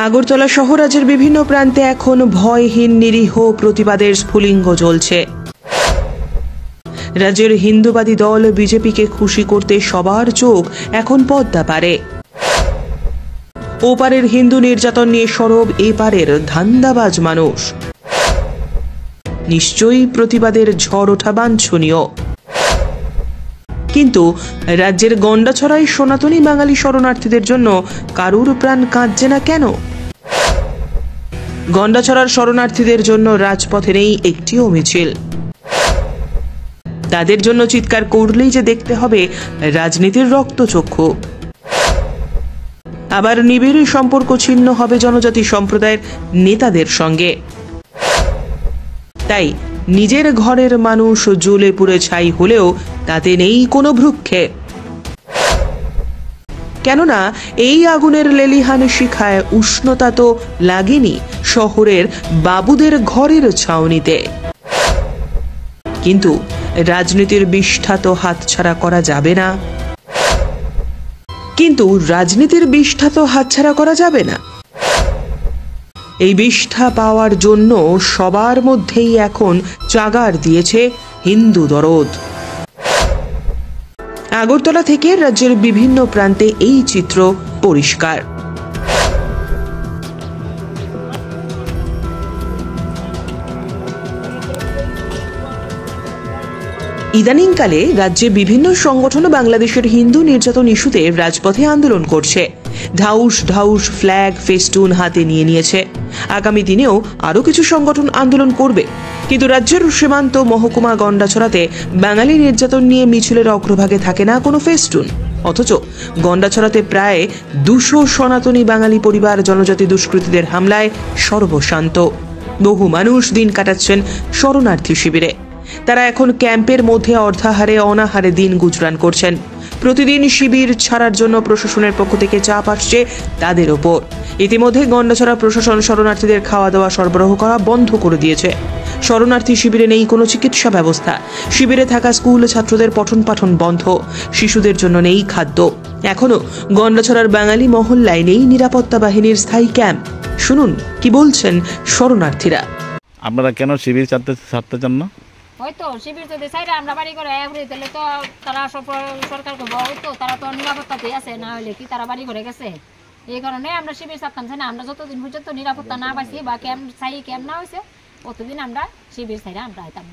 আগরতলা সহ রাজ্যের বিভিন্ন প্রান্তে এখন ভয়হীন নিরীহ প্রতিবাদের স্ফুলিঙ্গ জ্বলছে। রাজ্যের হিন্দুবাদী দল বিজেপিকে খুশি করতে সবার চোখ এখন পদ্মা পারে। ওপারের হিন্দু নির্যাতন নিয়ে সরব এপারের ধান্দাবাজ মানুষ। নিশ্চয়ই প্রতিবাদের ঝড় ওঠা বাঞ্ছনীয়। কিন্তু রাজ্যের গন্ডাছড়ায় সনাতনী বাঙালি শরণার্থীদের জন্য কারুর প্রাণ কাঁদছে না কেন? গন্ডাছড়ার শরণার্থীদের জন্য রাজপথে নেই একটিও মিছিল। তাদের জন্য চিৎকার করলেই যে দেখতে হবে রাজনীতির রক্তচক্ষু। আবার নিবিড় সম্পর্ক ছিন্ন হবে জনজাতি সম্প্রদায়ের নেতাদের সঙ্গে। তাই নিজের ঘরের মানুষ জ্বলে পুড়ে ছাই হলেও তাতে নেই কোনো ভ্রুক্ষেপ। কেননা এই আগুনের লেলিহান শিখায় উষ্ণতা তো লাগেনি শহরের বাবুদের ঘরের ছাউনিতে। কিন্তু রাজনীতির বিষ্ঠা তো হাতছাড়া করা যাবে না। এই বিষ্ঠা পাওয়ার জন্য সবার মধ্যেই এখন চাগার দিয়েছে হিন্দু দরদ। আগরতলা থেকে রাজ্যের বিভিন্ন প্রান্তে এই চিত্র পরিষ্কার। ইদানিংকালে রাজ্যে বিভিন্ন সংগঠন বাংলাদেশের হিন্দু নির্যাতন ইস্যুতে রাজপথে আন্দোলন করছে। ঢাউস ঢাউস ফ্ল্যাগ ফেস্টুন হাতে নিয়েছে। আগামী দিনেও আরও কিছু সংগঠন আন্দোলন করবে। কিন্তু রাজ্যের সীমান্ত মহকুমা গন্ডাছড়াতে বাঙালি নির্যাতন নিয়ে মিছিলের অগ্রভাগে থাকে না কোনো ফেস্টুন। অথচ গন্ডাছড়াতে প্রায় 200 সনাতনী বাঙালি পরিবার জনজাতি দুষ্কৃতীদের হামলায় সর্বশান্ত। বহু মানুষ দিন কাটাচ্ছেন শরণার্থী শিবিরে। তারা এখন ক্যাম্পের মধ্যে অর্ধাহারে অনাহারে দিন গুজরান করছেন। প্রতিদিন শিবির ছাড়ার জন্য প্রশাসনের পক্ষ থেকে চাপ আসছে তাদের ওপর। ইতিমধ্যে গন্ডাছড়া প্রশাসন শরণার্থীদের খাওয়া দাওয়া সরবরাহ করা বন্ধ করে দিয়েছে। শরণার্থী শিবিরে নেই কোনো চিকিৎসা ব্যবস্থা। শিবিরে থাকা স্কুল ছাত্রদের পঠন পাঠন বন্ধ। শিশুদের জন্য নেই খাদ্য। এখনো গন্ডাছড়ার বাঙালি মহল্লায় নেই নিরাপত্তা বাহিনীর স্থায়ী ক্যাম্প। শুনুন কি বলছেন শরণার্থীরা। আপনারা কেন শিবির ছাড়তে চান না? হয়তো শিবির যদি চাইলে আমরা বাড়ি করে তাহলে তো তারা সরকার হয়তো তারা তো নিরাপত্তাতেই আছে, না হলে কি তারা বাড়ি করে গেছে? এই কারণে আমরা শিবির ছাড়তাম চাই না। আমরা যতদিন পর্যন্ত নিরাপত্তা না পাইছি বা ক্যাম্প না হয়েছে অতদিন আমরা শিবির ছাইরা আমরা আইতাম।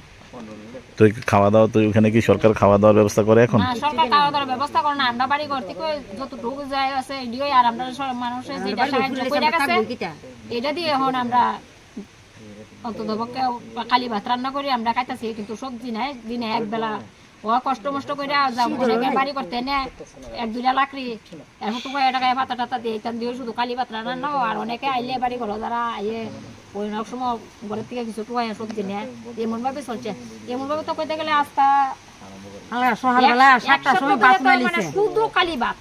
তো খাওয়া দাওয়া তো ওখানে কি সরকার খাওয়া দাওয়ার ব্যবস্থা করে? এখন না, সরকার খাওয়া দাওয়ার ব্যবস্থা করে না। আমরা বাড়ি ঘর থেকে যতটুকু যায় আছে এদিকে আর আমরা মানুষের যেটা সাহায্য করে গেছে এটা দিয়ে এখন আমরা অন্তত কালি ভাত রান্না করি আমরা খাইতেছি। কিন্তু সবজি নাই, দিনে একবেলা কষ্ট মষ্ট করে বাড়ি করতে এনে 1-2টা লাকড়ি টাকায় ভাতা টাতা দিয়ে এখান দিয়ে শুধু কালি ভাত রান্না। আর অনেকে আইলে বাড়ি করো যারা আইয়ে ওই সময় ঘরের থেকে কিছু টুকাই সবজি নেয়। এমন ভাবে চলছে। এমন ভাবে তো কইতে গেলে আস্তা শুধু কালি ভাত,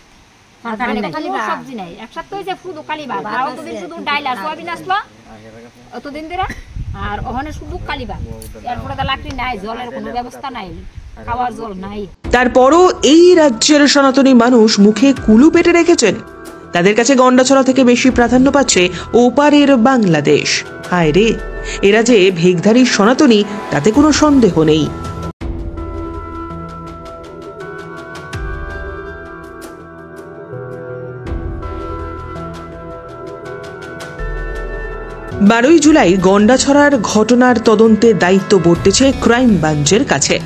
সবজি নাই। এক সপ্তাহ হয়েছে শুধু কালি ভাত। আর অতদিন শুধু ডাইল আর সোয়াবিন আসলো অতদিন ধরে। আর ওখানে শুধু কালি ভাত। এরপরে তো লাকড়ি নাই, জলের কোনো ব্যবস্থা নাই, খাওয়ার জল নাই। তারপরও এই রাজ্যের সনাতনী মানুষ মুখে কুলু পেটে রেখেছেন। তাদের কাছে গন্ডাছড়া থেকে বেশি প্রাধান্য পাচ্ছে ওপারের বাংলাদেশ। হায় রে, এরা যে ভেগধারী সনাতনী তাতে কোনো সন্দেহ নেই। জুলাই গন্ডাছড়ার ঘটনার তদন্তে দায়িত্ব বর্তেছে ক্রাইম ব্রাঞ্চের কাছে।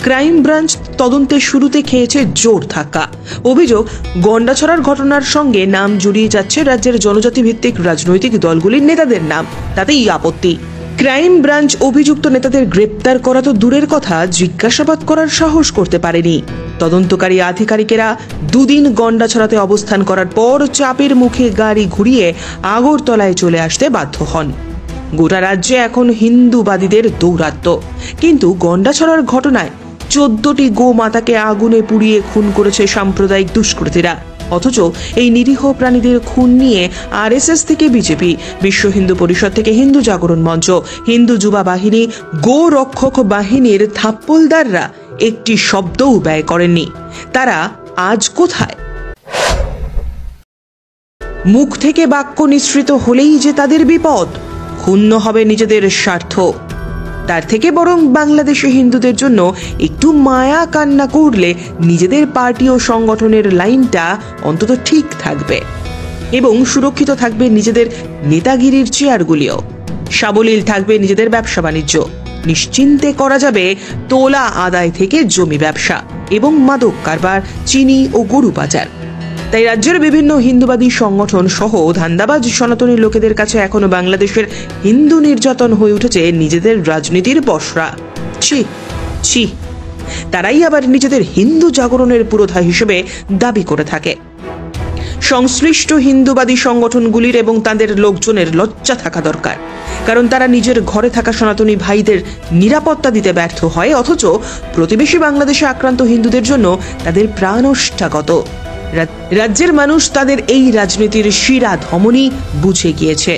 ক্রাইম ব্রাঞ্চ তদন্তের শুরুতে খেয়েছে জোর ধাক্কা। অভিযোগ, গন্ডাছড়ার ঘটনার সঙ্গে নাম জড়িয়ে যাচ্ছে রাজ্যের জনজাতি ভিত্তিক রাজনৈতিক দলগুলির নেতাদের নাম। তাতেই আপত্তি। ক্রাইম ব্রাঞ্চ অভিযুক্ত নেতাদের গ্রেপ্তার করা তো দূরের কথা, জিজ্ঞাসাবাদ করার সাহস করতে পারেনি। তদন্তকারী আধিকারিকেরা 2 দিন গন্ডাছড়াতে অবস্থান করার পর চাপের মুখে গাড়ি ঘুরিয়ে আগরতলায় চলে আসতে বাধ্য হন। গোটা রাজ্যে এখন হিন্দুবাদীদের দৌরাত্ম্য। কিন্তু গন্ডাছড়ার ঘটনায় 14টি গোমাতাকে আগুনে পুড়িয়ে খুন করেছে সাম্প্রদায়িক দুষ্কৃতীরা। অথচ এই নিরীহ প্রাণীদের খুন নিয়ে আরএসএস থেকে বিজেপি, বিশ্ব হিন্দু পরিষদ থেকে হিন্দু জাগরণ মঞ্চ, হিন্দু যুবা বাহিনী, গো রক্ষক বাহিনীর থাপ্পলদাররা একটি শব্দও ব্যয় করেননি। তারা আজ কোথায়? মুখ থেকে বাক্য নিঃসৃত হলেই যে তাদের বিপদ, ক্ষুণ্ণ হবে নিজেদের স্বার্থ। তার থেকে বরং বাংলাদেশে হিন্দুদের জন্য একটু মায়া কান্না করলে নিজেদের পার্টি ও সংগঠনের লাইনটা অন্তত ঠিক থাকবে এবং সুরক্ষিত থাকবে নিজেদের নেতাগিরির চেয়ারগুলিও। সাবলীল থাকবে নিজেদের ব্যবসা বাণিজ্য। নিশ্চিন্তে করা যাবে তোলা আদায় থেকে জমি ব্যবসা এবং মাদক কারবার, চিনি ও গরু পাচার। তাই রাজ্যের বিভিন্ন হিন্দুবাদী সংগঠন সহ ধান্দাবাজ সনাতনী লোকেদের কাছে এখনো বাংলাদেশের হিন্দু নির্যাতন হয়ে উঠেছে নিজেদের রাজনীতির পসরা। ছি ছি, তারাই আবার নিজেদের হিন্দু জাগরণের পুরোধা হিসেবে দাবি করে থাকে। সংশ্লিষ্ট হিন্দুবাদী সংগঠনগুলির এবং তাদের লোকজনের লজ্জা থাকা দরকার, কারণ তারা নিজের ঘরে থাকা সনাতনী ভাইদের নিরাপত্তা দিতে ব্যর্থ হয়, অথচ প্রতিবেশী বাংলাদেশে আক্রান্ত হিন্দুদের জন্য তাদের প্রাণষ্টাগত। রাজ্যের মানুষ তাদের এই রাজনীতির শিরা ধমনী বুঝে গিয়েছে।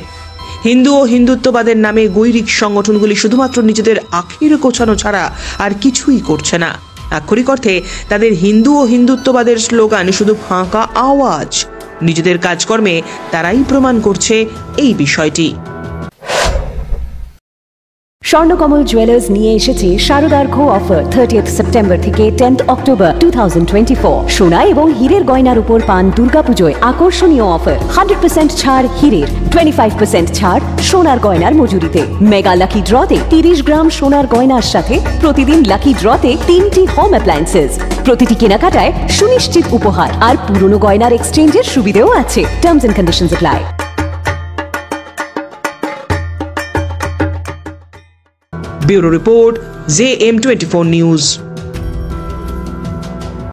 হিন্দু ও হিন্দুত্ববাদের নামে গৈরিক সংগঠনগুলি শুধুমাত্র নিজেদের আখির গোছানো ছাড়া আর কিছুই করছে না। আক্ষরিক অর্থে তাদের হিন্দু ও হিন্দুত্ববাদের স্লোগান শুধু ফাঁকা আওয়াজ। নিজেদের কাজকর্মে তারাই প্রমাণ করছে এই বিষয়টি। স্বর্ণকমল জুয়েলার্স নিয়ে এসেছে শারদার্ঘ অফার 30th সেপ্টেম্বর থেকে 10th অক্টোবর 2024। সোনা এবং হীরের গয়নার উপর পান দুর্গাপুজোয় আকর্ষণীয় অফার। 100% ছাড় হীরের, 25% ছাড় সোনার গয়নার মজুরিতে। মেগা লাকি ড্রতে 30 গ্রাম সোনার গয়নার সাথে প্রতিদিন লাকি ড্রতে 3টি হোম অ্যাপ্লায়েন্সেস। প্রতিটি কেনাকাটায় সুনিশ্চিত উপহার আর পুরনো গয়নার এক্সচেঞ্জের সুবিধেও আছে। Terms and conditions apply. Bureau report, JM24 news.